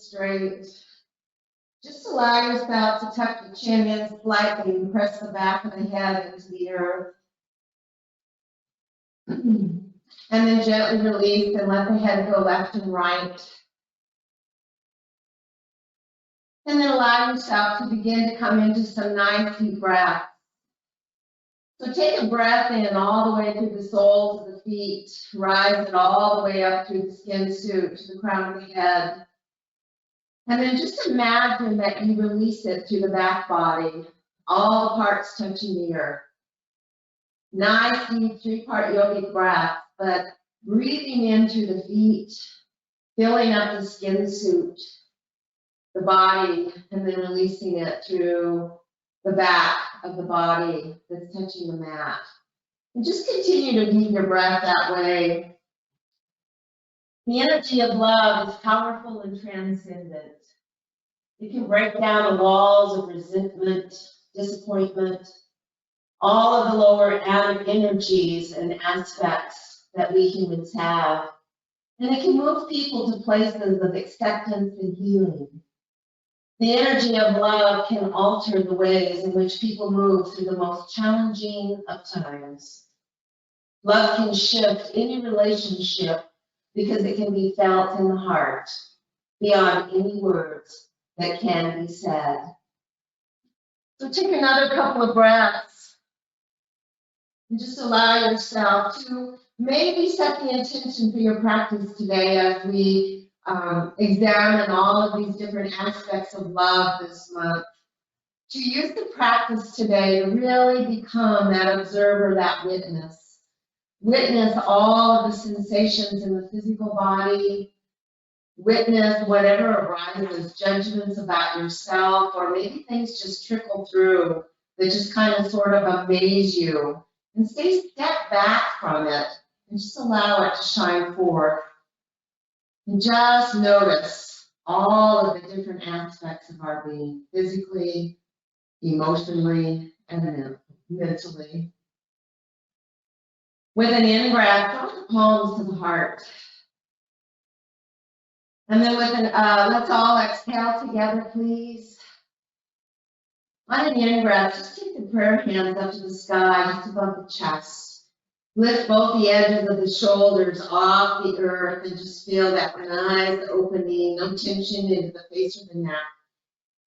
straight. Just allow yourself to tuck the chin in slightly and press the back of the head into the earth. And then gently release and let the head go left and right. And then allow yourself to begin to come into some nice deep breaths. So take a breath in all the way through the soles of the feet, rise it all the way up through the skin suit to the crown of the head. And then just imagine that you release it through the back body, all the parts touching the earth. Nice deep 3-part yogic breath, but breathing in through the feet, filling up the skin suit, the body, and then releasing it through the back of the body that's touching the mat. And just continue to deep your breath that way. The energy of love is powerful and transcendent. It can break down the walls of resentment, disappointment, all of the lower energies and aspects that we humans have. And it can move people to places of acceptance and healing. The energy of love can alter the ways in which people move through the most challenging of times. Love can shift any relationship because it can be felt in the heart, beyond any words that can be said. So take another couple of breaths and just allow yourself to maybe set the intention for your practice today as we examine all of these different aspects of love this month. To use the practice today to really become that observer, that witness. Witness all of the sensations in the physical body. Witness whatever arises, judgments about yourself, or maybe things just trickle through that just kind of sort of amaze you. And step back from it and just allow it to shine forth. And just notice all of the different aspects of our being, physically, emotionally, and mentally. With an in-breath, draw the palms to the heart. And then with an, let's all exhale together, please. On an in-breath, just take the prayer hands up to the sky, just above the chest. Lift both the edges of the shoulders off the earth and just feel that nice opening, no tension into the face or the neck.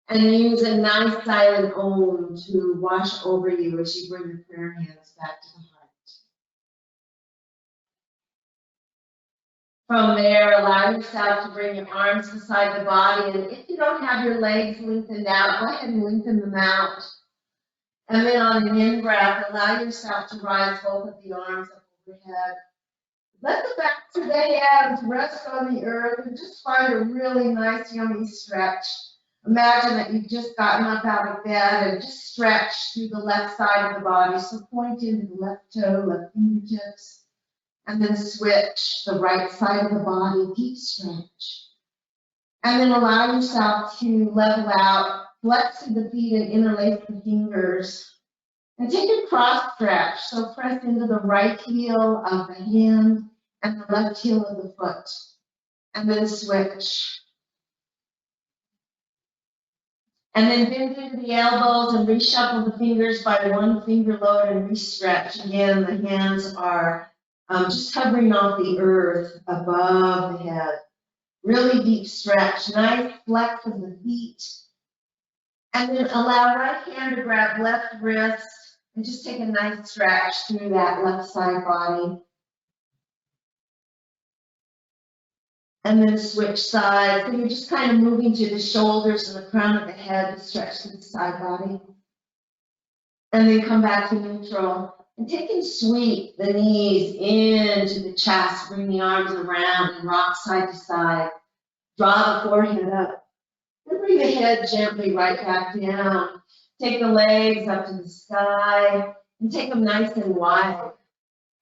And use a nice silent Om to wash over you as you bring the prayer hands back to the heart. From there, allow yourself to bring your arms beside the body. And if you don't have your legs lengthened out, go ahead and lengthen them out. And then on an in-breath, allow yourself to rise both of the arms up overhead. Let the backs of the hands rest on the earth and just find a really nice, yummy stretch. Imagine that you've just gotten up out of bed and just stretch through the left side of the body. So point into the left toe, left fingertips, and then switch the right side of the body, deep stretch. And then allow yourself to level out, flex through the feet and interlace the fingers. And take a cross stretch. So press into the right heel of the hand and the left heel of the foot. And then switch. And then bend into the elbows and reshuffle the fingers by one finger load and re-stretch. Again, the hands are just hovering off the earth above the head. Really deep stretch. Nice flex of the feet. And then allow right hand to grab left wrist and just take a nice stretch through that left side body. And then switch sides. So you're just kind of moving to the shoulders and the crown of the head to stretch to the side body. And then come back to neutral. And take and sweep the knees into the chest. Bring the arms around and rock side to side. Draw the forehead up. And bring the head gently right back down. Take the legs up to the sky and take them nice and wide.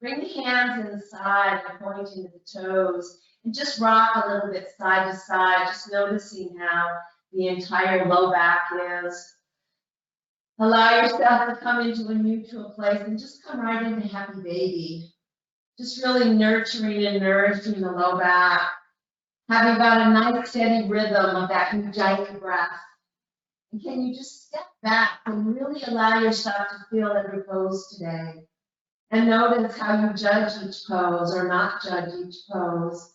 Bring the hands inside and point into the toes. And just rock a little bit side to side, just noticing how the entire low back is. Allow yourself to come into a neutral place and just come right into happy baby. Just really nurturing and nourishing the low back. Have you got a nice steady rhythm of that Ujjayi breath? And can you just step back and really allow yourself to feel every pose today? And notice how you judge each pose or not judge each pose.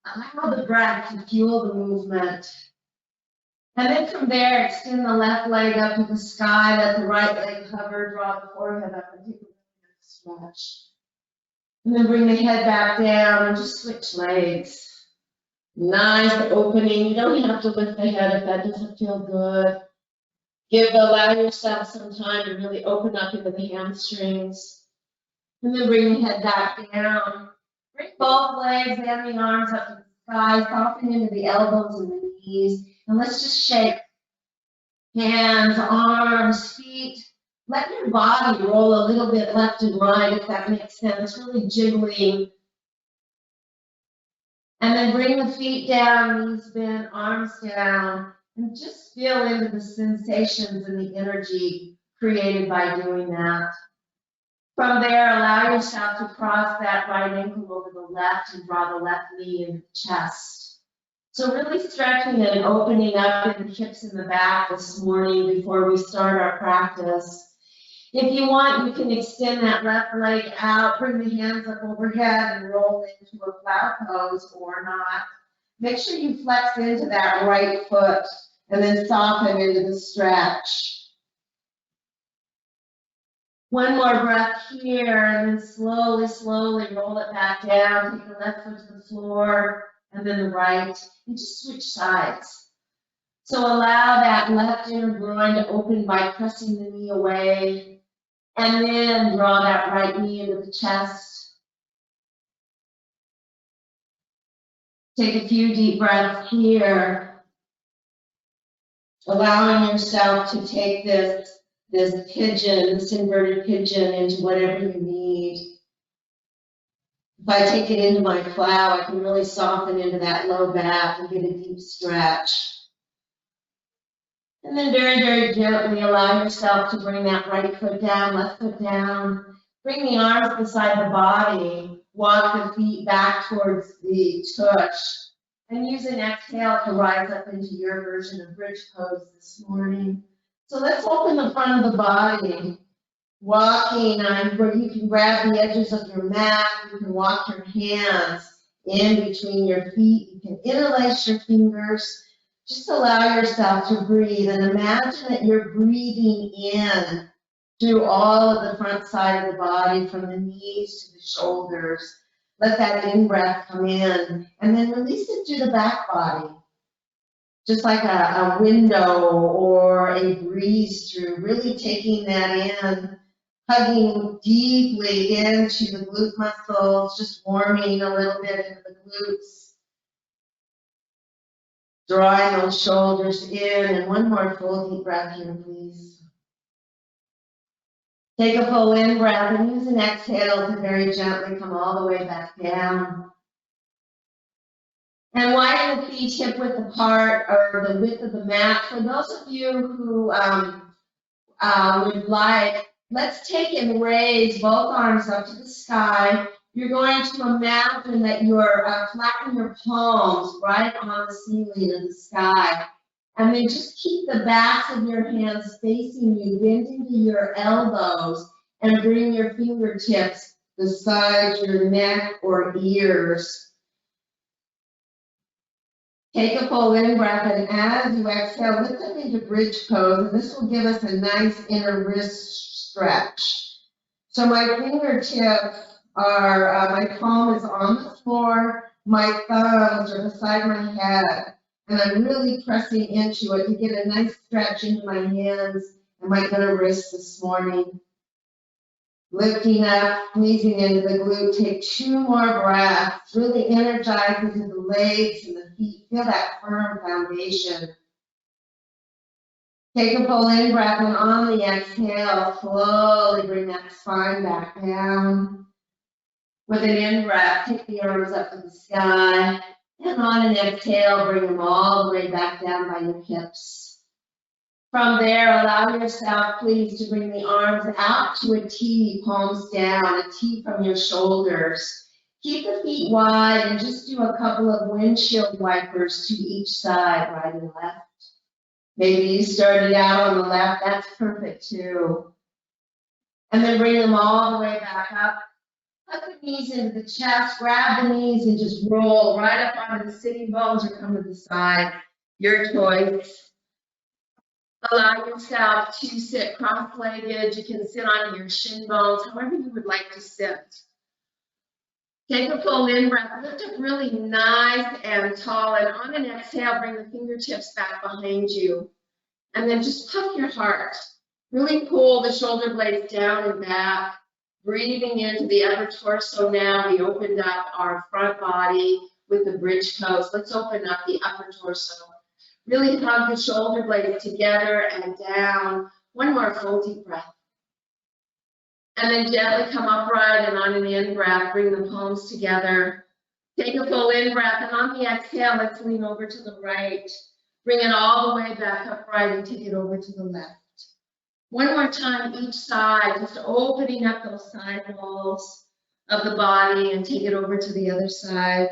Allow the breath to fuel the movement. And then from there, extend the left leg up to the sky, let the right leg hover, draw the forehead up and take a stretch. And then bring the head back down and just switch legs. Nice opening. You don't have to lift the head if that doesn't feel good. Allow yourself some time to really open up into the hamstrings. And then bring the head back down. Bring both legs and the arms up to the sky. Soften into the elbows and the knees. And let's just shake. Hands, arms, feet. Let your body roll a little bit left and right, if that makes sense. Really jiggling. And then bring the feet down, knees bent, arms down. And just feel into the sensations and the energy created by doing that. From there, allow yourself to cross that right ankle over the left and draw the left knee into the chest. So really stretching and opening up in the hips and the back this morning before we start our practice. If you want, you can extend that left leg out, bring the hands up overhead and roll into a flower pose or not. Make sure you flex into that right foot and then soften into the stretch. One more breath here, and then slowly, slowly roll it back down. Take the left foot to the floor, and then the right, and just switch sides. So allow that left inner groin to open by pressing the knee away, and then draw that right knee into the chest. Take a few deep breaths here, allowing yourself to take this pigeon, this inverted pigeon, into whatever you need. If I take it into my plow, I can really soften into that low back and get a deep stretch. And then very, very gently allow yourself to bring that right foot down, left foot down. Bring the arms beside the body. Walk the feet back towards the tush. And use an exhale to rise up into your version of bridge pose this morning. So let's open the front of the body. Walking where you can grab the edges of your mat. You can walk your hands in between your feet. You can interlace your fingers. Just allow yourself to breathe and imagine that you're breathing in through all of the front side of the body, from the knees to the shoulders. Let that in-breath come in and then release it through the back body. Just like a window or a breeze through, really taking that in, hugging deeply into the glute muscles, just warming a little bit into the glutes. Drawing those shoulders in, and one more full deep breath here, please. Take a full in breath and use an exhale to very gently come all the way back down. And widen the feet hip width apart, or the width of the mat. For those of you who would like, let's take and raise both arms up to the sky. You're going to imagine that you're flattening your palms right on the ceiling of the sky. And then just keep the backs of your hands facing you, bend into your elbows, and bring your fingertips beside your neck or ears. Take a full in breath, and as you exhale, lift them into bridge pose, and this will give us a nice inner wrist stretch. So my fingertips are, my palm is on the floor, my thumbs are beside my head, and I'm really pressing into it to get a nice stretch into my hands and my inner wrists this morning. Lifting up, squeezing into the glute. Take 2 more breaths. Really energize into the legs and the feet. Feel that firm foundation. Take a full in breath, and on the exhale, slowly bring that spine back down. With an in breath, take the arms up to the sky. And on an exhale, bring them all the way back down by your hips. From there, allow yourself, please, to bring the arms out to a T, palms down, a T from your shoulders. Keep the feet wide and just do a couple of windshield wipers to each side, right and left. Maybe you started out on the left, that's perfect too. And then bring them all the way back up. Tuck the knees into the chest, grab the knees and just roll right up onto the sitting bones or come to the side. Your choice. Allow yourself to sit cross-legged. You can sit on your shin bones, however you would like to sit. Take a full in-breath, lift up really nice and tall, and on an exhale, bring the fingertips back behind you. And then just puff your heart. Really pull the shoulder blades down and back, breathing into the upper torso now. We opened up our front body with the bridge pose. Let's open up the upper torso. Really hug the shoulder blades together and down. One more full deep breath. And then gently come upright and on an in-breath, bring the palms together. Take a full in-breath, and on the exhale, let's lean over to the right. Bring it all the way back upright and take it over to the left. One more time each side, just opening up those side walls of the body and take it over to the other side.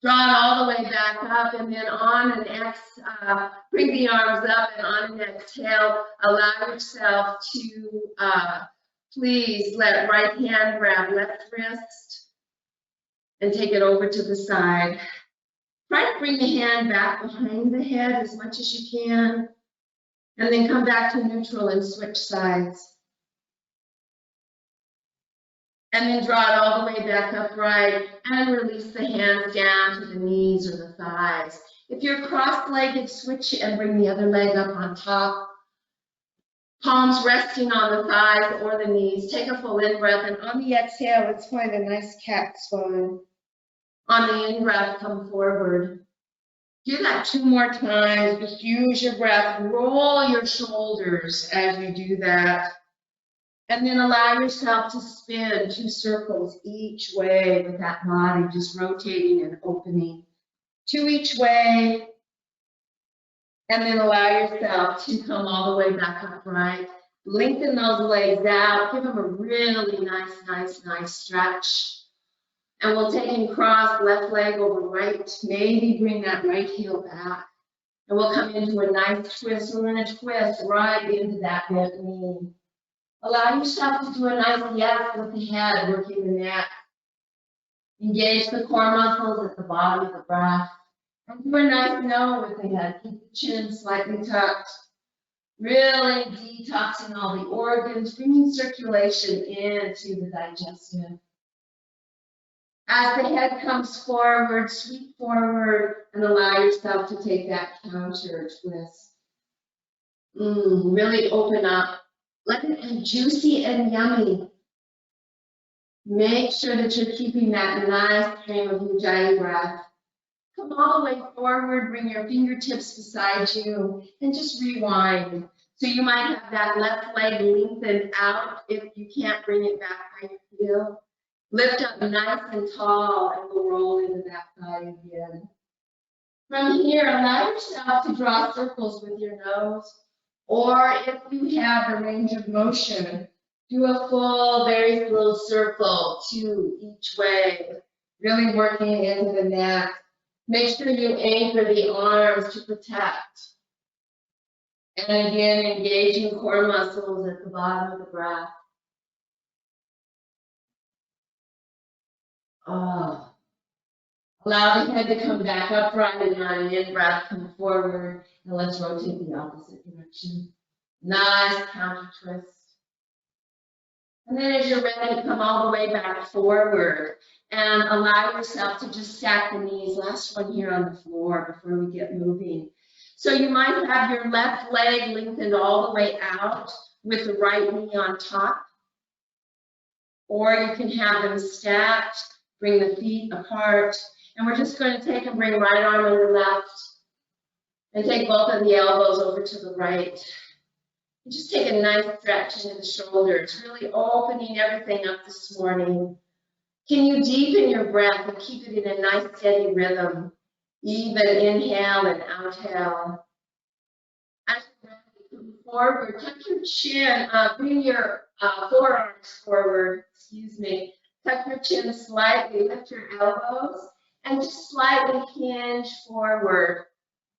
Draw it all the way back up, and then on an exhale, bring the arms up, and on an exhale, allow yourself to please let right hand grab left wrist and take it over to the side. Try to bring the hand back behind the head as much as you can, and then come back to neutral and switch sides. And then draw it all the way back upright and release the hands down to the knees or the thighs. If you're cross-legged, switch and bring the other leg up on top. Palms resting on the thighs or the knees. Take a full in-breath, and on the exhale, let's find a nice cat spine. On the in-breath, come forward. Do that 2 more times. Just use your breath. Roll your shoulders as you do that. And then allow yourself to spin 2 circles each way with that body, just rotating and opening. 2 each way. And then allow yourself to come all the way back upright. Lengthen those legs out. Give them a really nice stretch. And we'll take and cross left leg over right. Maybe bring that right heel back. And we'll come into a nice twist. We're going to twist right into that bent knee. Allow yourself to do a nice yes with the head, working the neck. Engage the core muscles at the bottom of the breath. And do a nice no with the head. Keep the chin slightly tucked. Really detoxing all the organs, bringing circulation into the digestive. As the head comes forward, sweep forward and allow yourself to take that counter twist. Really open up. Let it be juicy and yummy. Make sure that you're keeping that nice stream of Ujjayi breath. Come all the way forward, bring your fingertips beside you, and just rewind. So you might have that left leg lengthened out if you can't bring it back by your heel. Lift up nice and tall, and we'll roll into that side again. From here, allow yourself to draw circles with your nose, or if you have a range of motion, do a full, very slow circle 2 each way, really working into the neck. Make sure you anchor the arms to protect. And again, engaging core muscles at the bottom of the breath. Allow the head to come back upright, and on an in-breath, come forward. And let's rotate the opposite direction. Nice counter twist. And then as you're ready, come all the way back forward. And allow yourself to just stack the knees. Last one here on the floor before we get moving. So you might have your left leg lengthened all the way out with the right knee on top. Or you can have them stacked, bring the feet apart. And we're just going to take and bring right arm under left. And take both of the elbows over to the right. And just take a nice stretch into the shoulders, really opening everything up this morning. Can you deepen your breath and keep it in a nice steady rhythm? Even inhale and outhale. As you're ready, come forward, tuck your chin, bring your forearms forward, Tuck your chin slightly, lift your elbows, and just slightly hinge forward.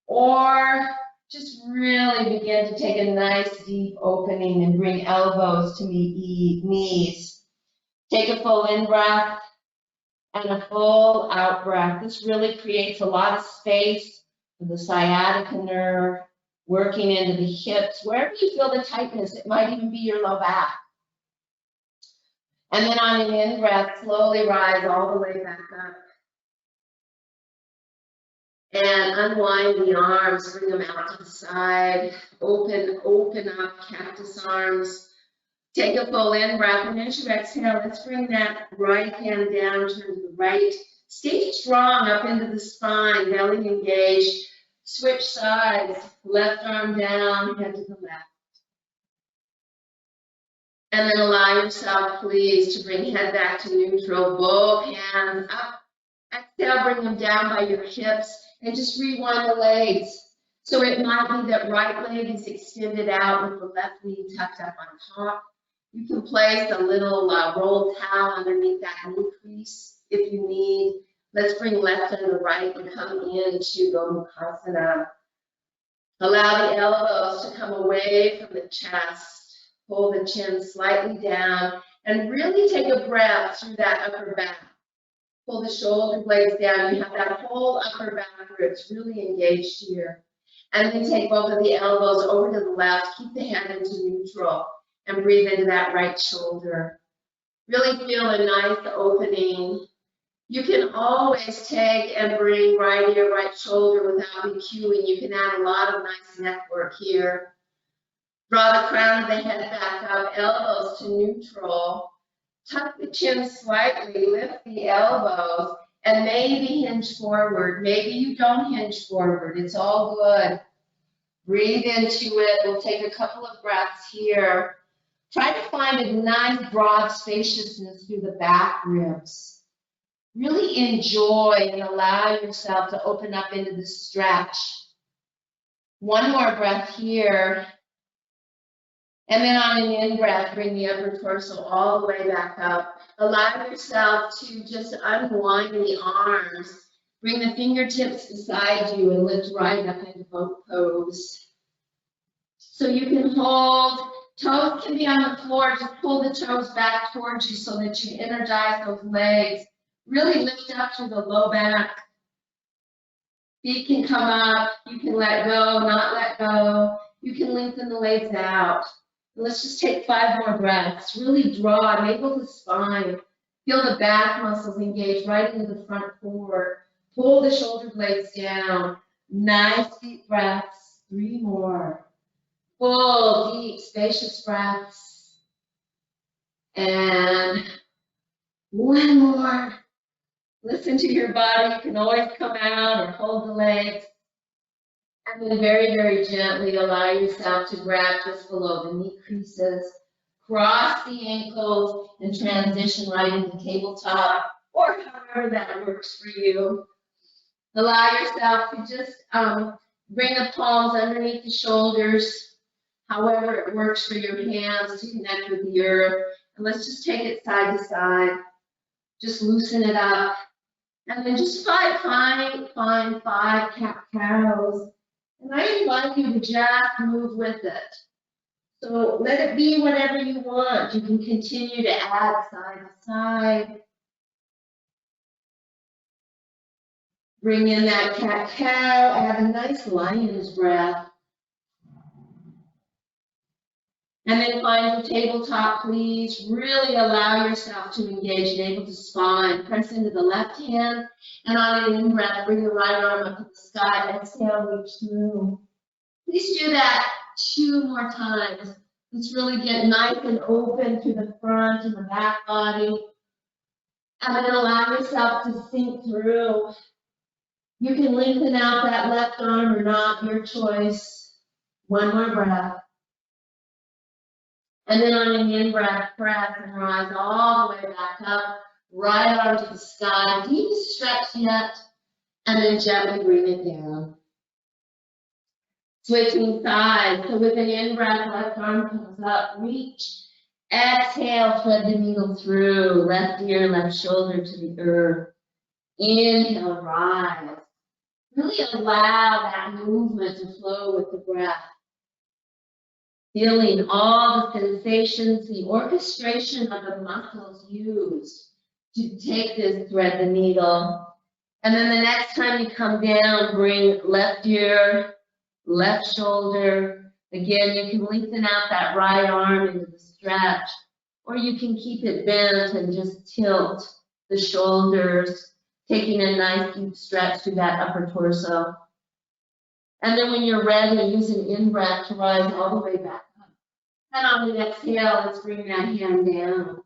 Or just really begin to take a nice deep opening and bring elbows to meet knees. Take a full in-breath and a full out-breath. This really creates a lot of space for the sciatica nerve, working into the hips. Wherever you feel the tightness, it might even be your low back. And then on an in-breath, slowly rise all the way back up. And unwind the arms, bring them out to the side. Open up cactus arms. Take a full in-breath, and as you exhale, let's bring that right hand down, turn to the right. Stay strong up into the spine, belly engaged. Switch sides, left arm down, head to the left. And then allow yourself, please, to bring head back to neutral, both hands up. Exhale, bring them down by your hips, and just rewind the legs. So it might be that right leg is extended out with the left knee tucked up on top. You can place a little rolled towel underneath that knee crease if you need. Let's bring left and the right and come into Gomukhasana. Allow the elbows to come away from the chest. Pull the chin slightly down and really take a breath through that upper back. Pull the shoulder blades down. You have that whole upper back ribs really engaged here. And then take both of the elbows over to the left. Keep the head into neutral and breathe into that right shoulder. Really feel a nice opening. You can always take and bring right ear, right shoulder without recuing. You can add a lot of nice neck work here. Draw the crown of the head back up, elbows to neutral. Tuck the chin slightly, lift the elbows, and maybe hinge forward. Maybe you don't hinge forward. It's all good. Breathe into it. We'll take a couple of breaths here. Try to find a nice broad spaciousness through the back ribs. Really enjoy and allow yourself to open up into the stretch. One more breath here. And then on an in-breath, bring the upper torso all the way back up. Allow yourself to just unwind the arms. Bring the fingertips beside you and lift right up into boat pose. So you can hold, toes can be on the floor. Just pull the toes back towards you so that you energize those legs. Really lift up through the low back. Feet can come up. You can let go, not let go. You can lengthen the legs out. Let's just take 5 more breaths. Really draw, enable the spine. Feel the back muscles engage right into the front core. Pull the shoulder blades down. Nice deep breaths. 3 more. Full, deep, spacious breaths. And 1 more. Listen to your body. You can always come out or hold the legs. And then very, very gently allow yourself to grab just below the knee creases. Cross the ankles and transition right into tabletop, or however that works for you. Allow yourself to just bring the palms underneath the shoulders, however it works for your hands to connect with the earth. And let's just take it side to side. Just loosen it up. And then just find 5 cat-cows. And I invite you to just move with it. So let it be whatever you want. You can continue to add side to side. Bring in that cat-cow. Add a nice lion's breath. And then find your tabletop, please. Really allow yourself to engage navel to spine. Press into the left hand. And on an in-breath, bring the right arm up to the sky. Exhale, reach through. Please do that 2 more times. Let's really get nice and open to the front and the back body. And then allow yourself to sink through. You can lengthen out that left arm or not, your choice. 1 more breath. And then on an in-breath, press and rise all the way back up. Right arm to the sky. Deep stretch yet. And then gently bring it down. Switching sides. So with an in-breath, left arm comes up, reach. Exhale, thread the needle through, left ear, left shoulder to the earth. Inhale, rise. Really allow that movement to flow with the breath. Feeling all the sensations, the orchestration of the muscles used to take this thread the needle. And then the next time you come down, bring left ear, left shoulder. Again, you can lengthen out that right arm into the stretch, or you can keep it bent and just tilt the shoulders, taking a nice deep stretch through that upper torso. And then when you're ready, use an in-breath to rise all the way back up. And on the exhale, let's bring that hand down.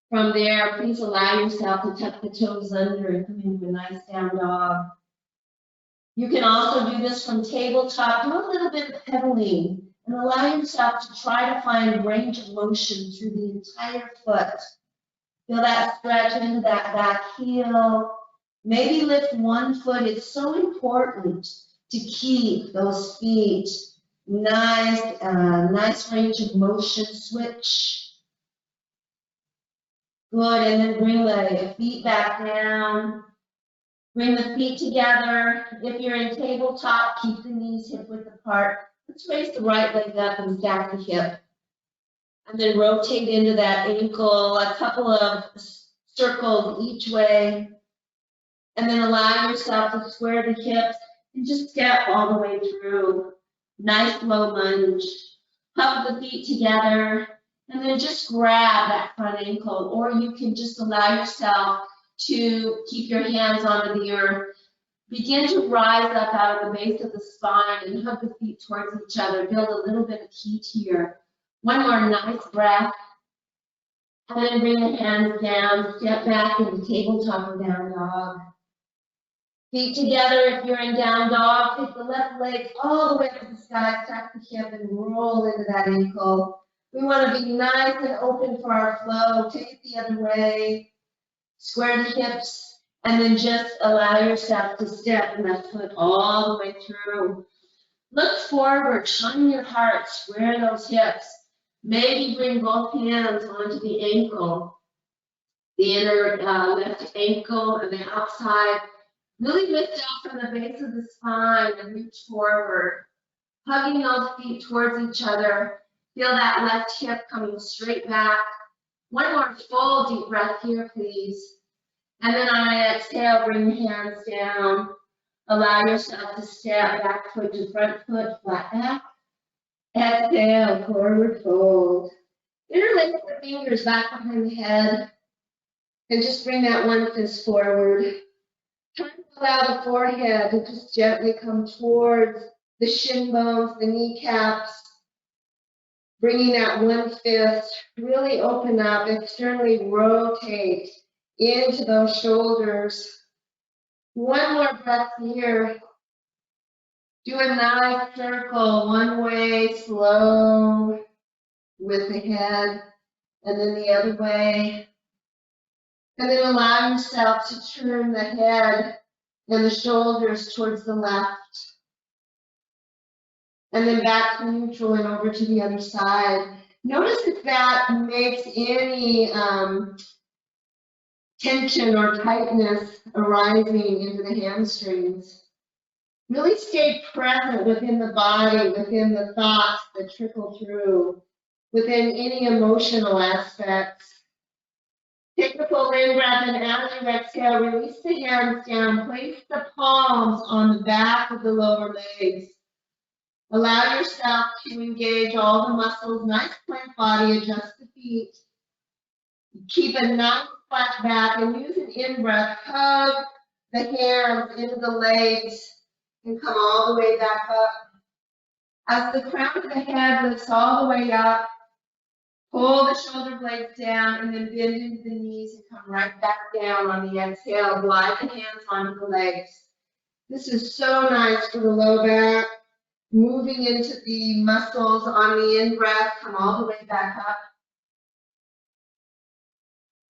From there, please allow yourself to tuck the toes under and come into a nice down dog. You can also do this from tabletop. Do a little bit of pedaling and allow yourself to try to find range of motion through the entire foot. Feel that stretch into that back heel. Maybe lift one foot. It's so important to keep those feet nice range of motion. Switch. Good, and then bring the feet back down. Bring the feet together. If you're in tabletop, keep the knees hip width apart. Let's raise the right leg up and stack the hip. And then rotate into that ankle, a couple of circles each way. And then allow yourself to square the hips and just step all the way through. Nice low lunge. Hug the feet together. And then just grab that front ankle, or you can just allow yourself to keep your hands onto the earth. Begin to rise up out of the base of the spine and hug the feet towards each other. Build a little bit of heat here. One more nice breath. And then bring the hands down. Step back into tabletop or down dog. Feet together if you're in down dog. Take the left leg all the way up to the sky. Stack the hip and roll into that ankle. We want to be nice and open for our flow. Take it the other way. Square the hips, and then just allow yourself to step left foot all the way through. Look forward, shine your heart, square those hips. Maybe bring both hands onto the ankle, the inner left ankle and the outside. Really lift up from the base of the spine and reach forward, hugging those feet towards each other. Feel that left hip coming straight back. One more full deep breath here, please. And then on an exhale, bring the hands down. Allow yourself to step back foot to front foot, flat back. Exhale, forward fold. Interlace the fingers back behind the head. And just bring that one fist forward. Try to allow the forehead to just gently come towards the shin bones, the kneecaps. Bringing that one fist, really open up, externally rotate into those shoulders. One more breath here. Do a nice circle, one way, slow with the head, and then the other way. And then allow yourself to turn the head and the shoulders towards the left. And then back to neutral and over to the other side. Notice if that makes any tension or tightness arising into the hamstrings. Really stay present within the body, within the thoughts that trickle through, within any emotional aspects. Take a full in breath, and as you exhale, release the hands down. Place the palms on the back of the lower legs. Allow yourself to engage all the muscles, nice plank body, adjust the feet. Keep a nice flat back and use an in-breath. Hug the hands into the legs and come all the way back up. As the crown of the head lifts all the way up, pull the shoulder blades down and then bend into the knees and come right back down on the exhale. Glide the hands onto the legs. This is so nice for the low back. Moving into the muscles on the in-breath, come all the way back up.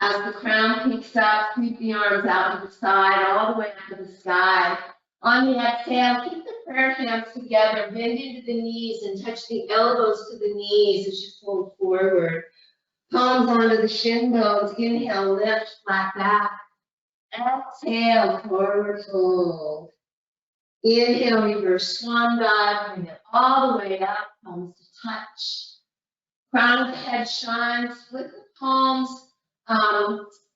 As the crown peaks up, sweep the arms out to the side, all the way up to the sky. On the exhale, keep the prayer hands together, bend into the knees and touch the elbows to the knees as you fold forward. Palms onto the shin bones. Inhale, lift, flat back. Exhale, forward fold. Inhale, reverse swan dive. Bring it all the way up, palms to touch. Crown of the head shines. Split the palms,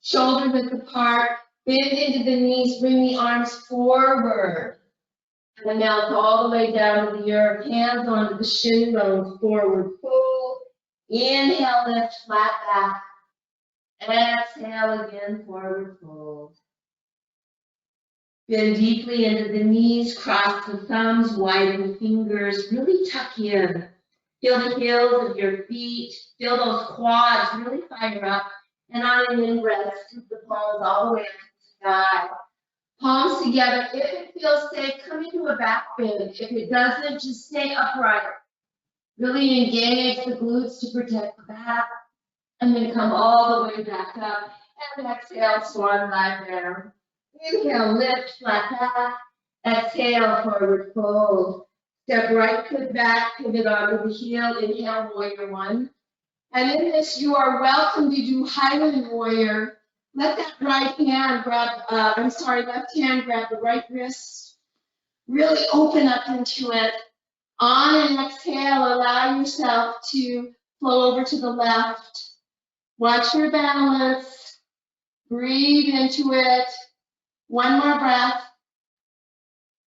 shoulder width apart. Bend into the knees. Bring the arms forward. And the mouth all the way down to the earth. Hands onto the shin bones. Forward fold. Inhale, lift, flat back. Exhale again, forward fold. Bend deeply into the knees, cross the thumbs, widen the fingers, really tuck in. Feel the heels of your feet, feel those quads really fire up. And on an in-breath, scoop the palms all the way up to the sky. Palms together. If it feels safe, come into a back bend. If it doesn't, just stay upright. Really engage the glutes to protect the back. And then come all the way back up. And exhale, swan dive down. Inhale, lift, flat back. Exhale, forward fold. Step right foot back, pivot onto the heel. Inhale, warrior one. And in this, you are welcome to do Highland warrior. Let that left hand grab the right wrist. Really open up into it. On an exhale, allow yourself to flow over to the left. Watch your balance. Breathe into it. One more breath.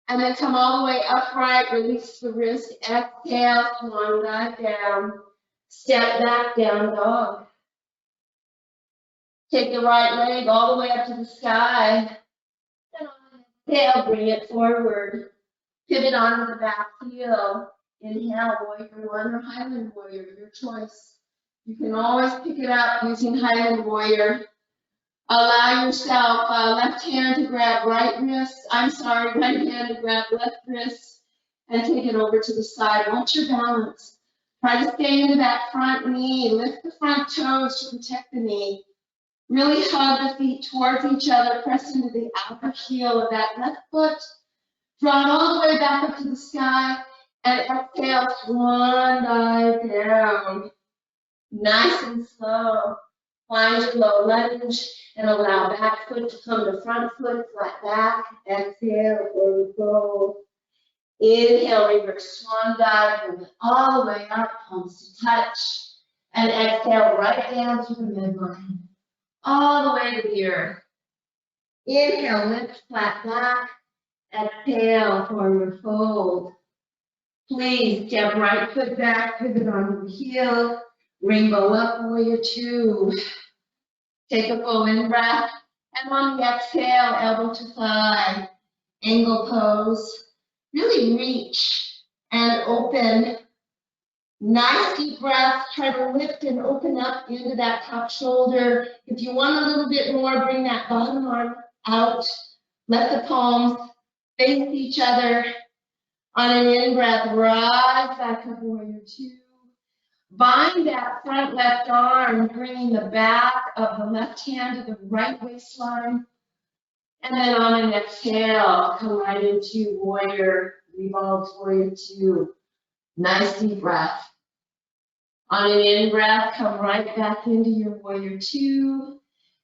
And then come all the way upright. Release the wrist. Exhale. Swan dive down. Step back, down dog. Take the right leg all the way up to the sky. And on an exhale, bring it forward. Pivot onto the back heel. Inhale, warrior one or Highland warrior, your choice. You can always pick it up using Highland warrior. Allow yourself right hand to grab right hand to grab left wrist and take it over to the side. Watch your balance. Try to stay into that front knee. Lift the front toes to protect the knee. Really hug the feet towards each other. Press into the outer heel of that left foot. Draw it all the way back up to the sky. And exhale, swan dive down. Nice and slow. Find your low lunge and allow back foot to come to front foot, flat back. Exhale, forward fold. Inhale, reverse swan dive, bring it all the way up, palms to touch. And exhale, right down to the midline. All the way to the earth. Inhale, lift, flat back. Exhale, forward fold. Please step right foot back, pivot onto the heel. Rainbow up, warrior two. Take a full in-breath. And on the exhale, elbow to thigh. Angle pose. Really reach and open. Nice deep breath. Try to lift and open up into that top shoulder. If you want a little bit more, bring that bottom arm out. Let the palms face each other. On an in-breath, rise back up, warrior two. Bind that front left arm, bringing the back of the left hand to the right waistline. And then on an exhale, come right into warrior, revolves warrior two. Nice deep breath. On an in-breath, come right back into your warrior two.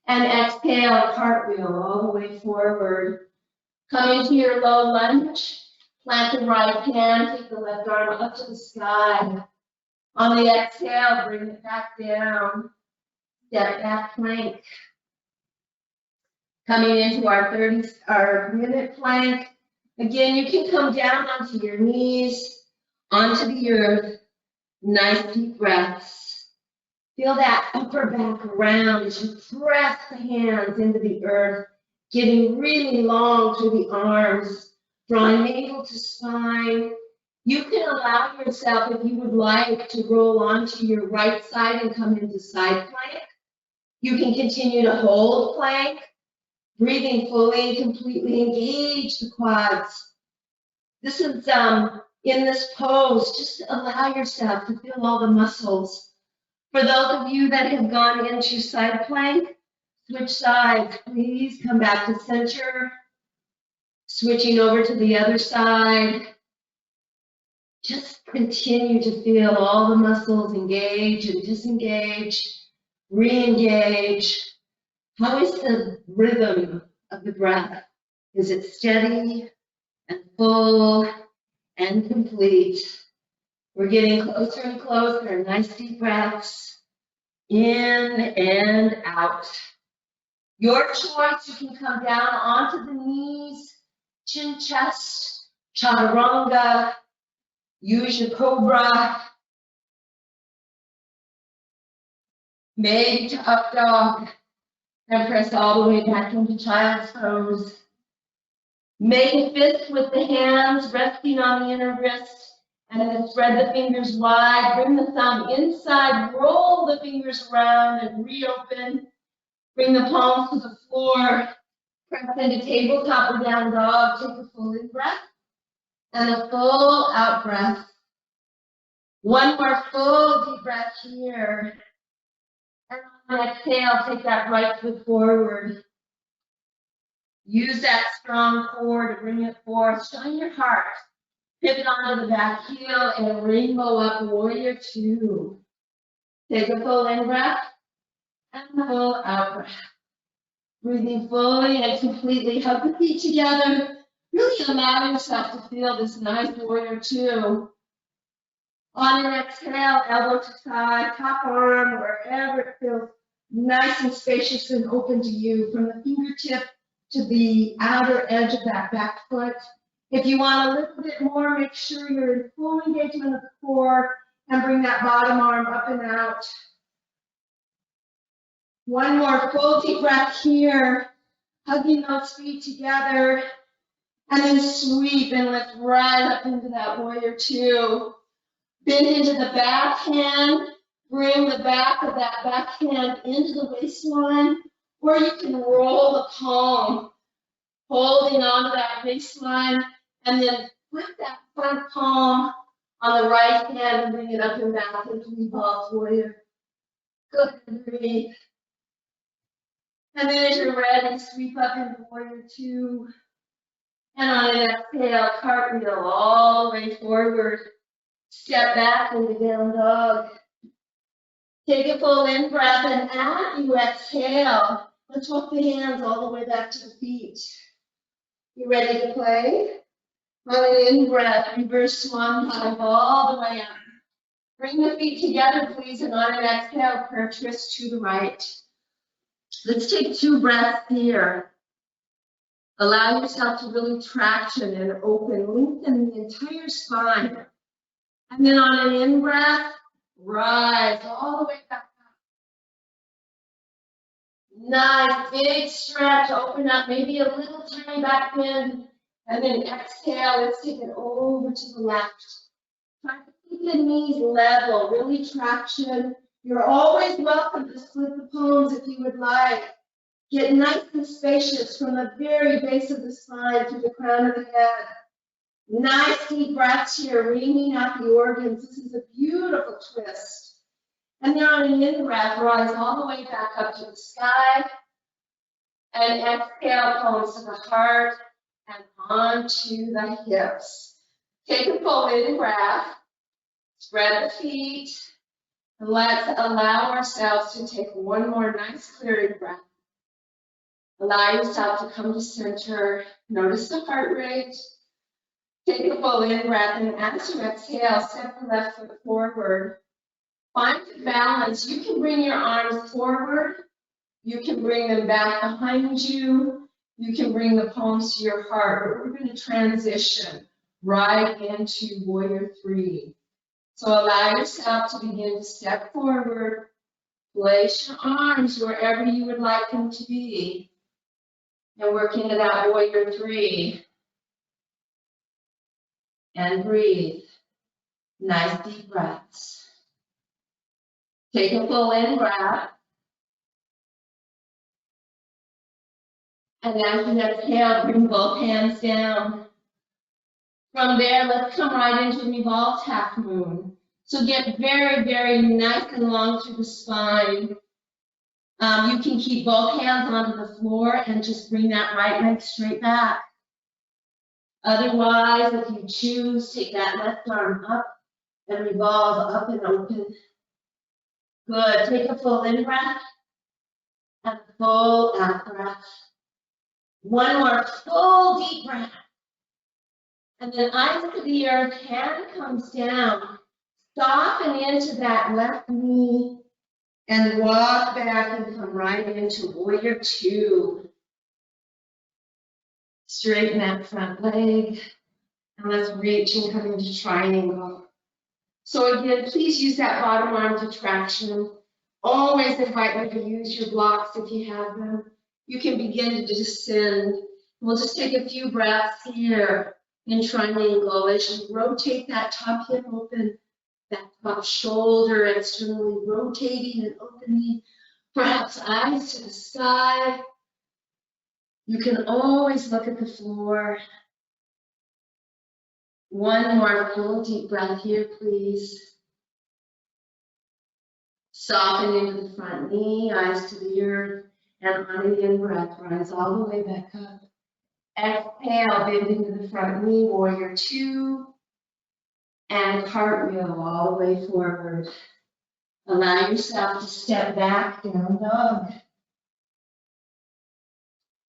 And exhale, cartwheel all the way forward. Come into your low lunge. Plant the right hand, take the left arm up to the sky. On the exhale, bring it back down. Step back plank. Coming into our minute plank. Again, you can come down onto your knees, onto the earth. Nice deep breaths. Feel that upper back around as you press the hands into the earth, getting really long through the arms, drawing navel to spine. You can allow yourself, if you would like, to roll onto your right side and come into side plank. You can continue to hold plank, breathing fully and completely engage the quads. This is, in this pose, just allow yourself to feel all the muscles. For those of you that have gone into side plank, switch sides, please come back to center. Switching over to the other side. Just continue to feel all the muscles engage and disengage. Re-engage. How is the rhythm of the breath? Is it steady and full and complete? We're getting closer and closer. Nice deep breaths in and out. Your choice, you can come down onto the knees, chin, chest, chaturanga, use your cobra, maybe to up dog, and press all the way back into child's pose. Make a fist with the hands resting on the inner wrist, and then spread the fingers wide, bring the thumb inside, roll the fingers around and reopen. Bring the palms to the floor, press into tabletop or down dog, take a full in breath, and a full out breath. One more full deep breath here. And on exhale, take that right foot forward. Use that strong core to bring it forth. Shine your heart. Pivot onto the back heel and rainbow up, warrior two. Take a full in breath and a full out breath. Breathing fully and completely. Hug the feet together. Really allow yourself to feel this nice warrior two. On an exhale, elbow to thigh, top arm, wherever it feels nice and spacious and open to you, from the fingertip to the outer edge of that back foot. If you want a little bit more, make sure you're in full engagement of the core and bring that bottom arm up and out. One more full deep breath here, hugging those feet together, and then sweep and lift right up into that warrior two. Bend into the back hand, bring the back of that back hand into the waistline, or you can roll the palm, holding onto that waistline, and then flip that front palm on the right hand and bring it up and back into revolve warrior. Good, breathe. And then as you're ready, sweep up into warrior two. And on an exhale, cartwheel all the way forward. Step back into down dog. Take a full in breath, and as you exhale, let's walk the hands all the way back to the feet. You ready to play? On an in breath, reverse swan dive all the way up. Bring the feet together, please, and on an exhale, prayer twist to the right. Let's take 2 breaths here. Allow yourself to really traction and open, lengthen the entire spine. And then on an in breath, rise all the way back up. Nice, big stretch, open up, maybe a little tiny back bend. And then exhale, let's take it over to the left. Try to keep the knees level, really traction. You're always welcome to split the palms if you would like. Get nice and spacious from the very base of the spine to the crown of the head. Nice deep breaths here, wringing out the organs. This is a beautiful twist. And then on an in breath, rise all the way back up to the sky. And exhale, palms to the heart and onto the hips. Take a full in breath. Spread the feet. And let's allow ourselves to take one more nice clearing breath. Allow yourself to come to center. Notice the heart rate. Take a full in breath, and as you exhale, step the left foot forward. Find the balance. You can bring your arms forward. You can bring them back behind you. You can bring the palms to your heart. But we're going to transition right into warrior three. So allow yourself to begin to step forward. Place your arms wherever you would like them to be. And work into that warrior three. And breathe. Nice deep breaths. Take a full in breath. And as you exhale, bring both hands down. From there, let's come right into revolved half moon. So get very, very nice and long through the spine. You can keep both hands onto the floor and just bring that right leg straight back. Otherwise, if you choose, take that left arm up and revolve up and open. Good. Take a full in breath and a full out breath. One more full deep breath. And then eyes to the earth, hand comes down. Soften into that left knee and walk back and come right into warrior two. Straighten that front leg. And let's reach and come into triangle. So again, please use that bottom arm to traction. Always invite you to use your blocks if you have them. You can begin to descend. We'll just take a few breaths here in triangle as you rotate that top hip open, that top shoulder externally rotating and opening. Perhaps eyes to the side. You can always look at the floor. One more full deep breath here, please. Soften into the front knee, eyes to the earth, and on the in-breath, rise all the way back up. Exhale, bend into the front knee, warrior two, and cartwheel all the way forward. Allow yourself to step back, down dog.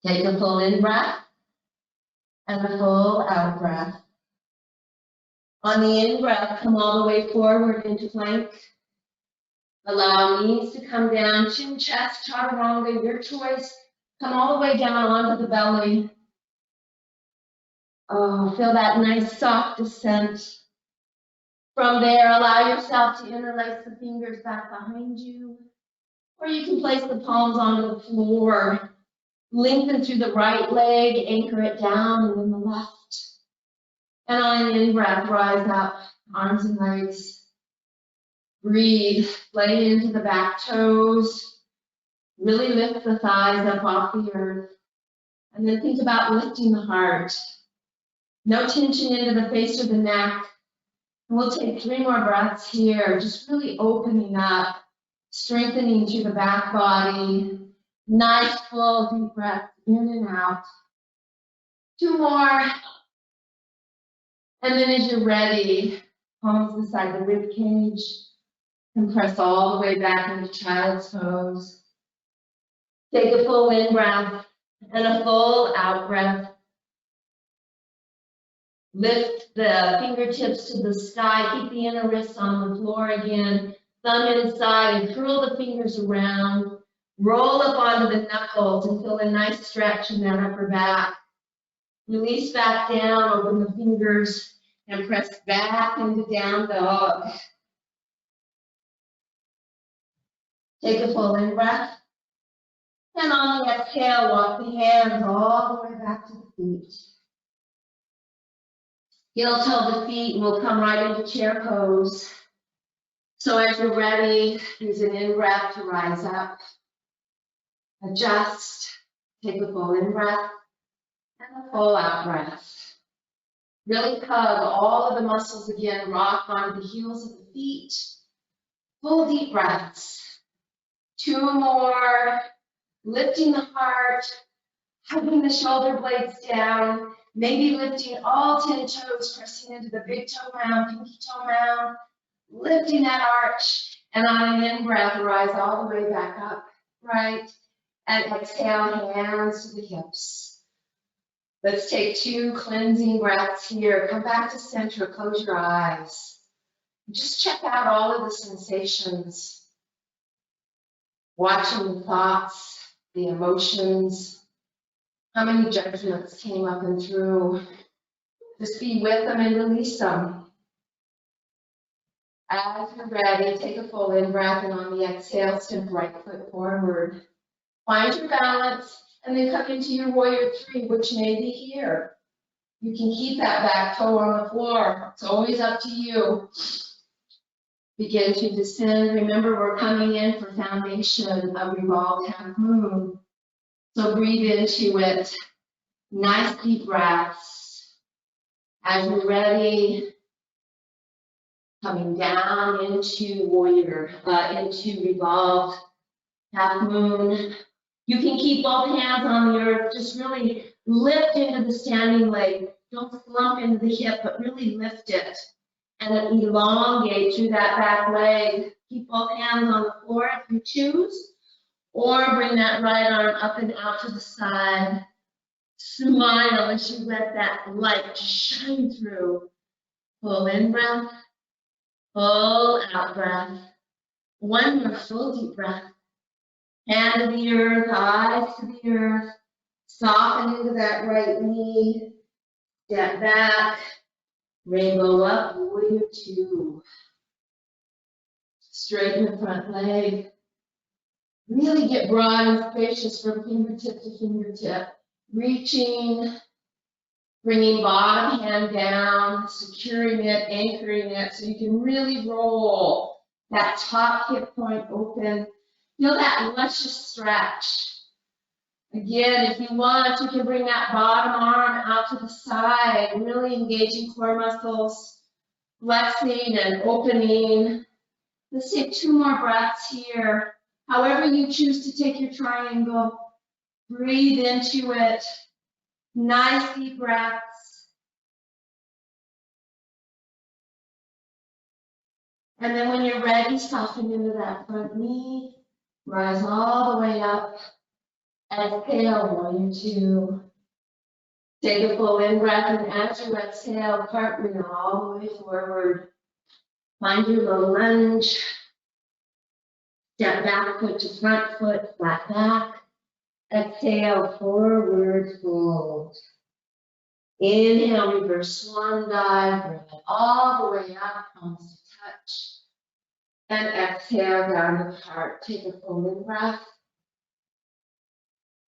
Take a full in-breath and a full out-breath. On the in-breath, come all the way forward into plank. Allow knees to come down, chin, chest, chaturanga, your choice. Come all the way down onto the belly. Oh, feel that nice soft descent. From there, allow yourself to interlace the fingers back behind you. Or you can place the palms onto the floor. Lengthen through the right leg, anchor it down, and then the left. And on an in-breath, rise up, arms and legs. Breathe, lay into the back toes. Really lift the thighs up off the earth. And then think about lifting the heart. No tension into the face or the neck. And we'll take 3 more breaths here, just really opening up, strengthening through the back body. Nice full deep breath in and out. 2 more. And then as you're ready, palms beside the rib cage. Compress all the way back into child's pose. Take a full in breath and a full out breath. Lift the fingertips to the sky. Keep the inner wrists on the floor again. Thumb inside and curl the fingers around. Roll up onto the knuckles and feel a nice stretch in that upper back. Release back down, open the fingers, and press back into down dog. Take a full in breath. And on the exhale, walk the hands all the way back to the feet. Heel toe the feet, and we'll come right into chair pose. So as you're ready, use an in-breath to rise up. Adjust, take a full in-breath and a full out-breath. Really hug all of the muscles again, rock onto the heels of the feet. Full deep breaths. 2 more, lifting the heart, hugging the shoulder blades down, maybe lifting all 10 toes, pressing into the big toe mound, pinky toe mound, lifting that arch, and on an in-breath, rise all the way back up, right? And exhale, hands to the hips. Let's take 2 cleansing breaths here. Come back to center, close your eyes. Just check out all of the sensations. Watching the thoughts, the emotions, how many judgments came up and through. Just be with them and release them. As you're ready, take a full in-breath, and on the exhale, step right foot forward. Find your balance, and then come into your warrior 3, which may be here. You can keep that back toe on the floor. It's always up to you. Begin to descend. Remember, we're coming in for foundation of revolved half moon. So breathe into it. Nice deep breaths. As you're ready, coming down into warrior, into revolved half moon. You can keep both hands on the earth. Just really lift into the standing leg. Don't slump into the hip, but really lift it. And then elongate through that back leg. Keep both hands on the floor if you choose, or bring that right arm up and out to the side. Smile as you let that light shine through. Full in breath, full out breath. One more full deep breath. Hand to the earth, eyes to the earth. Soften into that right knee. Step back. Rainbow up, warrior two. Straighten the front leg. Really get broad and spacious from fingertip to fingertip. Reaching, bringing bottom hand down, securing it, anchoring it, so you can really roll that top hip point open. Feel that luscious stretch. Again, if you want, you can bring that bottom arm out to the side, really engaging core muscles, flexing and opening. Let's take 2 more breaths here. However you choose to take your triangle, breathe into it. Nice deep breaths. And then when you're ready, soften into that front knee. Rise all the way up. Exhale, warrior two. Take a full in breath, and as you exhale, cartwheel all the way forward. Find your low lunge. Step back foot to front foot, flat back. Exhale, forward fold. Inhale, reverse swan dive, bring it all the way up, palms to touch. And exhale, down to heart. Take a full in breath.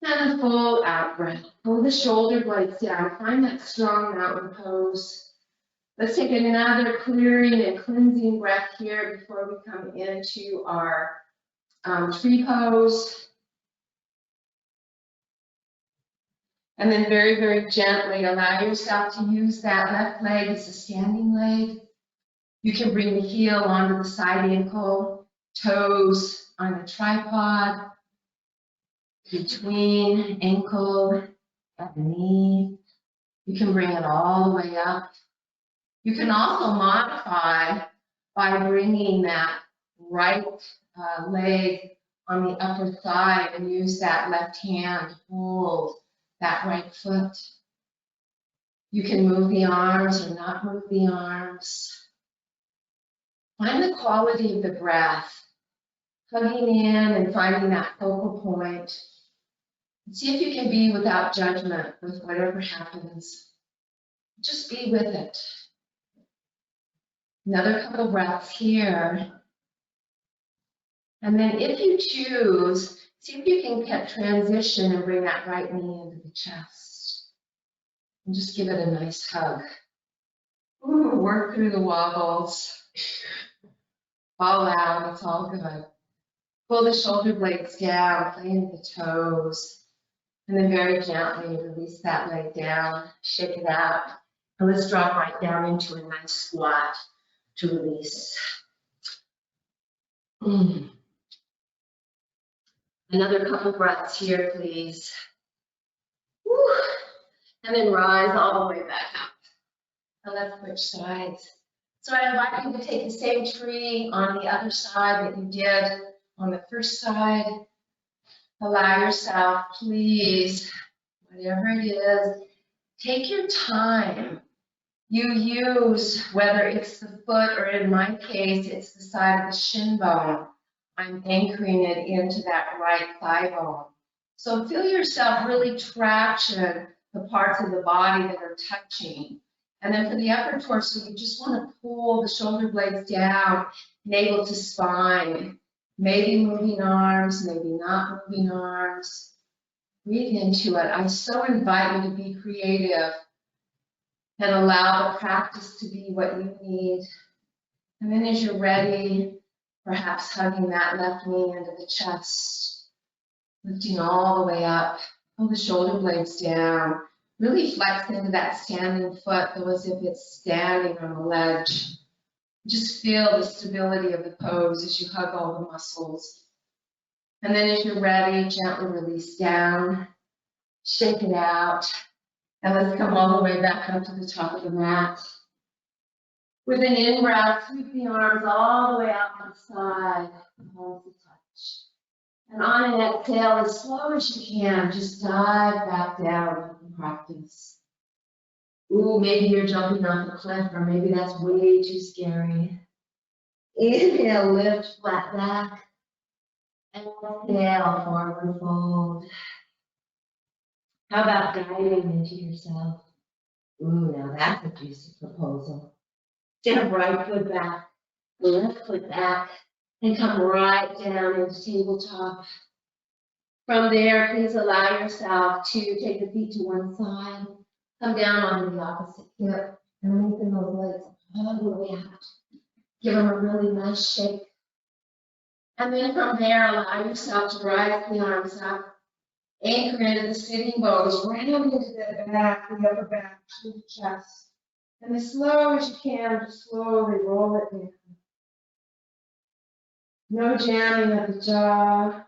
And a full out breath. Pull the shoulder blades down. Find that strong mountain pose. Let's take another clearing and cleansing breath here before we come into our tree pose. And then very, very gently allow yourself to use that left leg as a standing leg. You can bring the heel onto the side ankle, toes on a tripod, between ankle and the knee. You can bring it all the way up. You can also modify by bringing that right leg on the upper side and use that left hand to hold that right foot. You can move the arms or not move the arms. Find the quality of the breath, hugging in and finding that focal point. See if you can be without judgment with whatever happens. Just be with it. Another couple breaths here. And then if you choose, see if you can transition and bring that right knee into the chest. And just give it a nice hug. Ooh, work through the wobbles. Fall out, it's all good. Pull the shoulder blades down, play into the toes. And then very gently release that leg down, shake it out. And let's drop right down into a nice squat to release. Another couple breaths here, please. Woo. And then rise all the way back up. And let's switch sides. So I invite you to take the same tree on the other side that you did on the first side. Allow yourself, please, whatever it is, take your time. You use, whether it's the foot or in my case, it's the side of the shin bone. I'm anchoring it into that right thigh bone. So feel yourself really traction the parts of the body that are touching. And then for the upper torso, you just want to pull the shoulder blades down, navel to spine. Maybe moving arms, maybe not moving arms. Breathe into it. I so invite you to be creative and allow the practice to be what you need. And then as you're ready, perhaps hugging that left knee into the chest, lifting all the way up, pull the shoulder blades down, really flex into that standing foot, though as if it's standing on a ledge. Just feel the stability of the pose as you hug all the muscles. And then as you're ready, gently release down, shake it out, and let's come all the way back up to the top of the mat. With an in-breath, sweep the arms all the way out to the side, hold the touch. And on an exhale, as slow as you can, just dive back down and practice. Ooh, maybe you're jumping off a cliff, or maybe that's way too scary. Inhale, lift, flat back. Exhale, forward fold. How about diving into yourself? Ooh, now that's a juicy proposal. Step right foot back, left foot back, and come right down into tabletop. From there, please allow yourself to take the feet to one side, come down onto the opposite hip, and lengthen those legs all the way out. Give them a really nice shake. And then from there, allow yourself to rise the arms up, anchor into the sitting bones, round into the back, the upper back, to the chest. And as slow as you can, just slowly roll it down. No jamming of the jaw.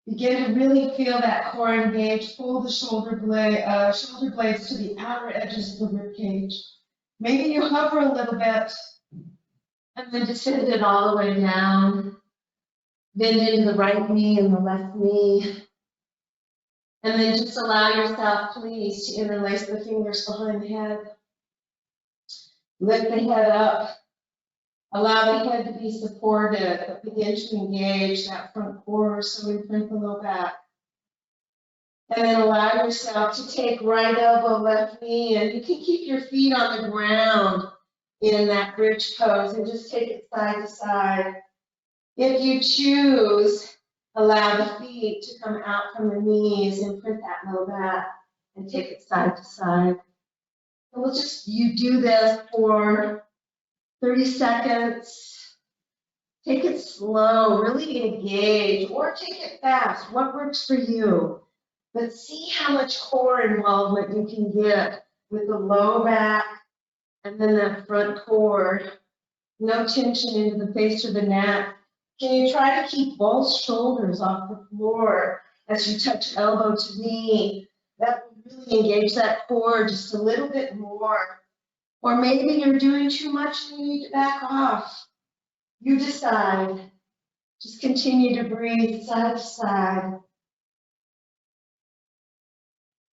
Begin to really feel that core engage. Pull the shoulder blades to the outer edges of the rib cage. Maybe you hover a little bit, and then descend it all the way down. Bend into the right knee and the left knee. And then just allow yourself, please, to interlace the fingers behind the head. Lift the head up. Allow the head to be supported, but begin to engage that front core so we print the low back. And then allow yourself to take right elbow, left knee, and you can keep your feet on the ground in that bridge pose and just take it side to side. If you choose, allow the feet to come out from the knees and print that low back and take it side to side. And you do this for 30 seconds. Take it slow, really engage, or take it fast, what works for you. But see how much core involvement you can get with the low back and then that front core. No tension into the face or the neck. Can you try to keep both shoulders off the floor as you touch elbow to knee? That will really engage that core just a little bit more. Or maybe you're doing too much and you need to back off. You decide. Just continue to breathe side to side.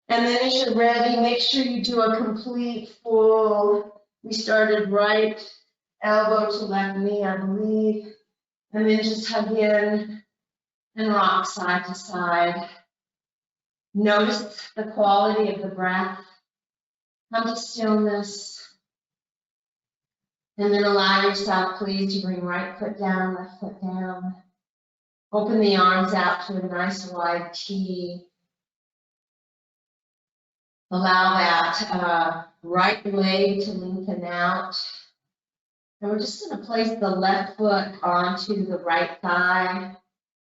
And then as you're ready, make sure you do a complete full. We started right elbow to left knee, I believe. And then just hug in and rock side to side. Notice the quality of the breath. Come to stillness. And then allow yourself, please, to bring right foot down, left foot down. Open the arms out to a nice wide T. Allow that right leg to lengthen out. And we're just going to place the left foot onto the right thigh.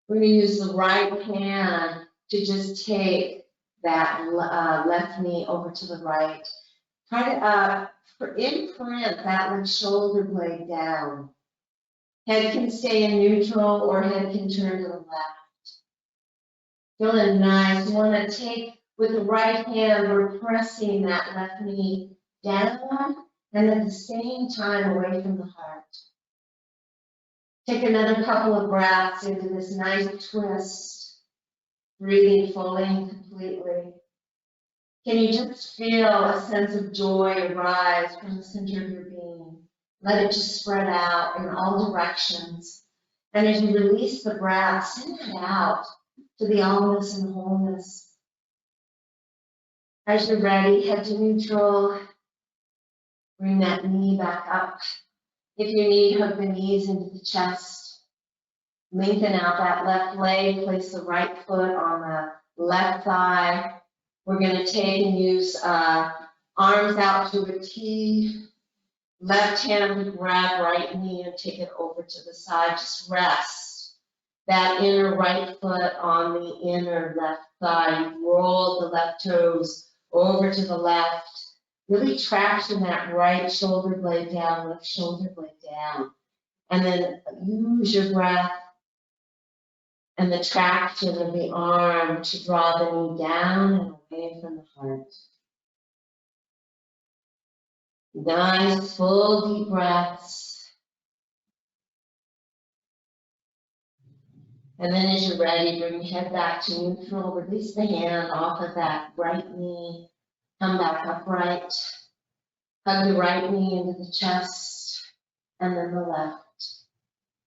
We're going to use the right hand to just take that left knee over to the right. Try to imprint that left shoulder blade down. Head can stay in neutral or head can turn to the left. Feeling nice. You want to take with the right hand, we're pressing that left knee down and at the same time away from the heart. Take another couple of breaths into this nice twist, breathing fully and completely. Can you just feel a sense of joy arise from the center of your being? Let it just spread out in all directions. And as you release the breath, send it out to the allness and wholeness. As you're ready, head to neutral. Bring that knee back up. If you need, hug the knees into the chest. Lengthen out that left leg. Place the right foot on the left thigh. We're going to take and use arms out to a T. Left hand to grab right knee and take it over to the side. Just rest that inner right foot on the inner left thigh. Roll the left toes over to the left. Really traction that right shoulder blade down, left shoulder blade down. And then use your breath and the traction of the arm to draw the knee down and away from the heart. Nice, full, deep breaths. And then as you're ready, bring your head back to neutral. Release the hand off of that right knee. Come back upright. Hug your right knee into the chest, and then the left.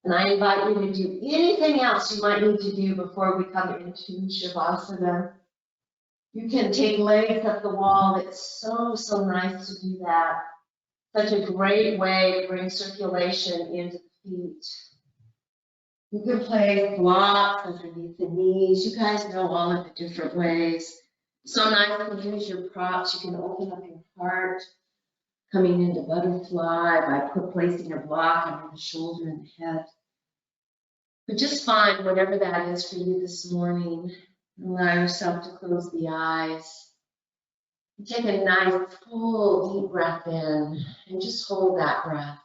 And I invite you to do anything else you might need to do before we come into Shavasana. You can take legs up the wall. It's so nice to do that. Such a great way to bring circulation into the feet. You can place blocks underneath the knees. You guys know all of the different ways. So nice to use your props. You can open up your heart, coming into butterfly by placing a block under the shoulder and the head. But just find whatever that is for you this morning. Allow yourself to close the eyes. Take a nice, full, deep breath in and just hold that breath.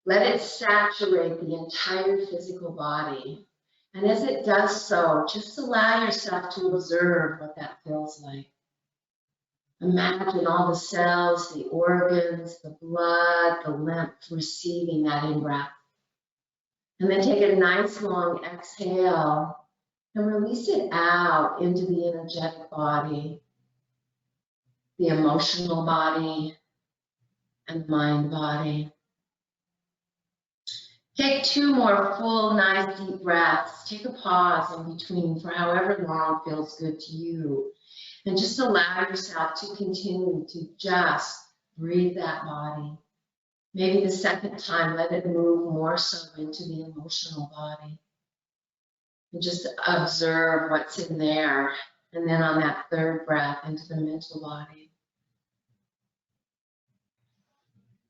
Let it saturate the entire physical body. And as it does so, just allow yourself to observe what that feels like. Imagine all the cells, the organs, the blood, the lymph receiving that in-breath. And then take a nice long exhale and release it out into the energetic body, the emotional body, and mind body. Take 2 more full, nice, deep breaths. Take a pause in between for however long feels good to you. And just allow yourself to continue to just breathe that body. Maybe the second time, let it move more so into the emotional body. And just observe what's in there. And then on that third breath, into the mental body.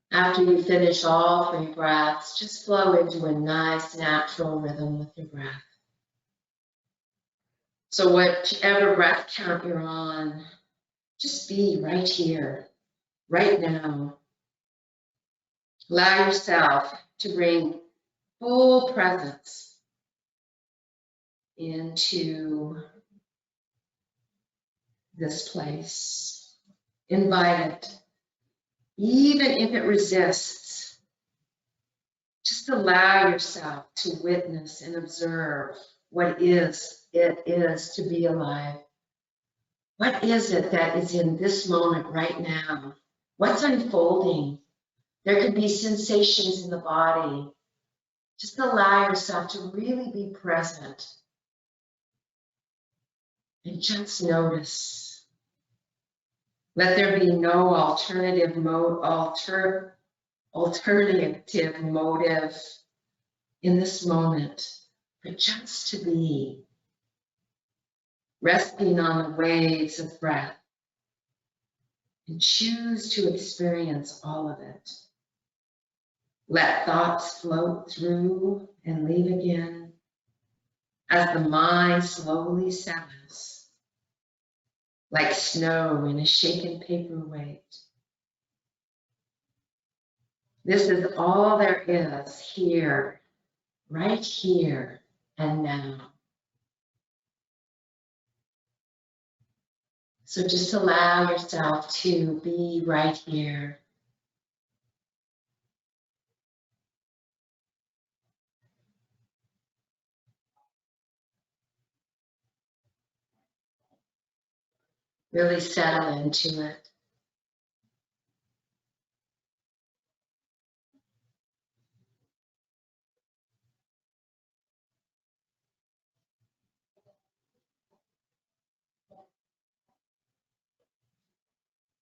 After you finish all 3 breaths, just flow into a nice, natural rhythm with your breath. So whichever breath count you're on, just be right here, right now. Allow yourself to bring full presence into this place. Invite it. Even if it resists, just allow yourself to witness and observe what it is to be alive. What is it that is in this moment right now? What's unfolding? There could be sensations in the body. Just allow yourself to really be present and just notice. Let there be no alternative motive in this moment, but just to be, resting on the waves of breath, and choose to experience all of it. Let thoughts float through and leave again as the mind slowly settles, like snow in a shaken paperweight. This is all there is here, right here and now. So just allow yourself to be right here. Really settle into it.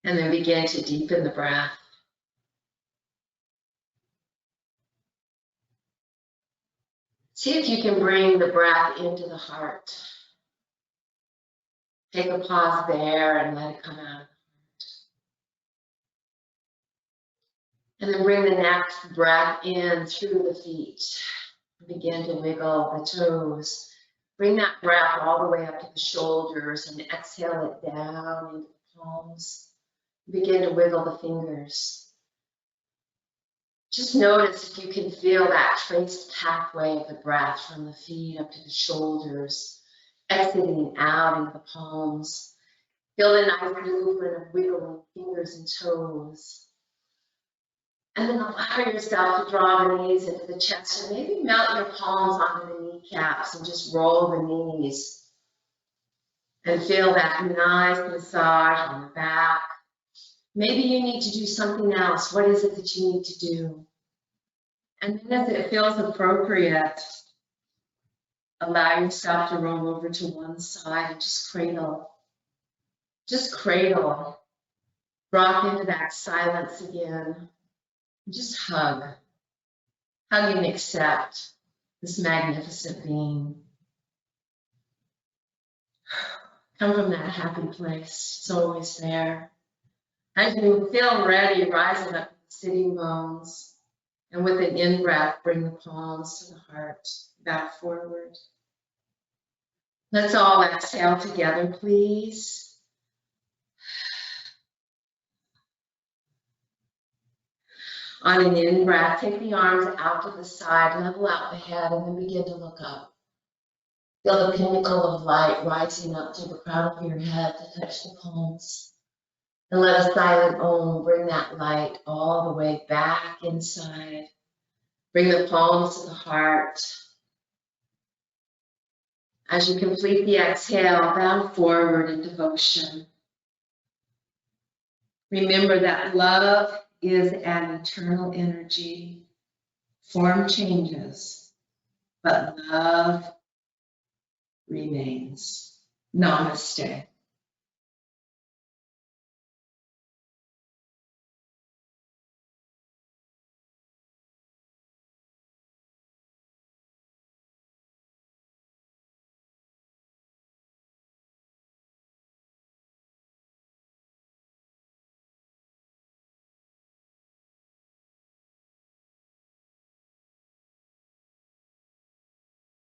And then begin to deepen the breath. See if you can bring the breath into the heart. Take a pause there and let it come out. And then bring the next breath in through the feet. Begin to wiggle the toes. Bring that breath all the way up to the shoulders and exhale it down into the palms. Begin to wiggle the fingers. Just notice if you can feel that traced pathway of the breath from the feet up to the shoulders, exiting out into the palms. Feel the nice movement of wiggling fingers and toes. And then allow yourself to draw the knees into the chest, and maybe melt your palms onto the kneecaps and just roll the knees. And feel that nice massage on the back. Maybe you need to do something else. What is it that you need to do? And then as it feels appropriate, allow yourself to roll over to one side and just cradle. Just cradle. Drop into that silence again. Just hug. Hug and accept this magnificent being. Come from that happy place. It's always there. As you feel ready, rising up to the sitting bones. And with an in-breath, bring the palms to the heart, back forward. Let's all exhale together, please. On an in-breath, take the arms out to the side, level out the head, and then begin to look up. Feel the pinnacle of light rising up to the crown of your head to touch the palms. And let a silent Om bring that light all the way back inside. Bring the palms to the heart. As you complete the exhale, bow forward in devotion. Remember that love is an eternal energy. Form changes, but love remains. Namaste.